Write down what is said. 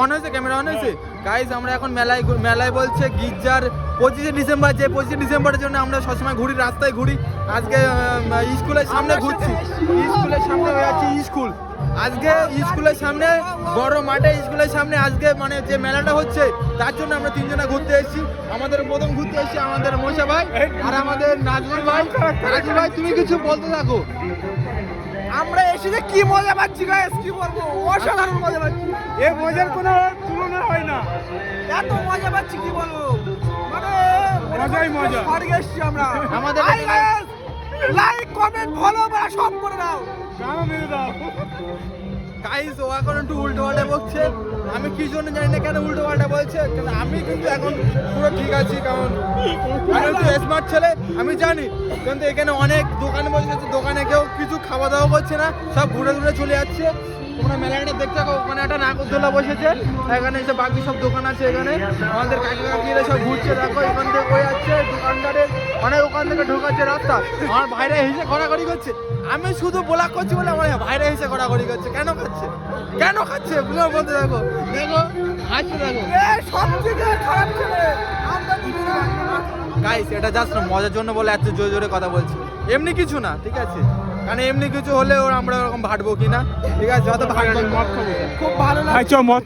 On হয়েছে, camera on হয়েছে। Guys আমরা এখন মেলায় বলছে গির্জার 25শে ডিসেম্বর, যে 25শে ডিসেম্বরের জন্য আমরা সবসময় ঘুরি, রাস্তায় ঘুরি। আজকে স্কুলের সামনে ঘুরছি, স্কুলের সামনে হয়ে যাচ্ছে স্কুল। আজকে স্কুলের সামনে বড় মাঠে, স্কুলের সামনে আজকে মানে যে মেলাটা হচ্ছে তার জন্য আমরা তিনজনে ঘুরতে এসেছি। আমাদের প্রথম ঘুরতে এসেছি আমাদের মশা ভাই আর আমাদের নাজমুল ভাই। নাজমুল ভাই তুমি কিছু বলতে থাকো। আমরা এসে যে কি মজা পাচ্ছি গাইস, কি বলবো, অসাধারণ মজা পাচ্ছি। এই মজার কোনো তুলনা হয় না। এত মজা পাচ্ছি কি বলবো, মানে মজাই মজা। স্বর্গে এসেছি আমরা। আমাদের লাইক কমেন্ট ফলো সব করে দাও, গানও মেরে দাও। গাইস ও এখন একটু উল্টো পাল্টা বলছে, আমি কি জন্য জানি না কেন উল্টো পাল্টা বলছে, কিন্তু আমি কিন্তু এখন পুরো ঠিক আছি, কারণ আমি একটু স্মার্ট ছেলে আমি জানি। কিন্তু এখানে অনেক দোকানে বসেছে, দোকানে কেউ কিছু খাওয়া দাওয়া করছে না, সব ঘুরে ঘুরে চলে যাচ্ছে। তোমরা মেলাটা দেখতে থাকো, ওখানে একটা নাগরদোলা বসেছে, এখানে এসে বাকি সব দোকান আছে। এখানে আমাদের কাকি কাকিরা সব ঘুরছে, দেখো এখান থেকে বয়ে যাচ্ছে দোকানদারের, অনেক ওখান থেকে ঢোকাচ্ছে রাস্তা। আমার ভাইরা হিসেবে ঘোরাঘুরি করছে, আমি শুধু ব্লগ করছি বলে আমার ভাইরা হিসেবে ঘোরাঘুরি করছে। কেন খাচ্ছে, কেন খাচ্ছে বুঝে বলতে দেখো, দেখো খাচ্ছে দেখো। সব থেকে খারাপ ছেলে আমরা গাইস এটা জাস্ট মজার জন্য বলে এত জোরে জোরে কথা বলছি, এমনি কিছু না, ঠিক আছে? কারণ এমনি কিছু হলে আমরা ওরকম ভাটবো কিনা, ঠিক আছে? যত ভাটবো খুব ভালো ভাই চ মদ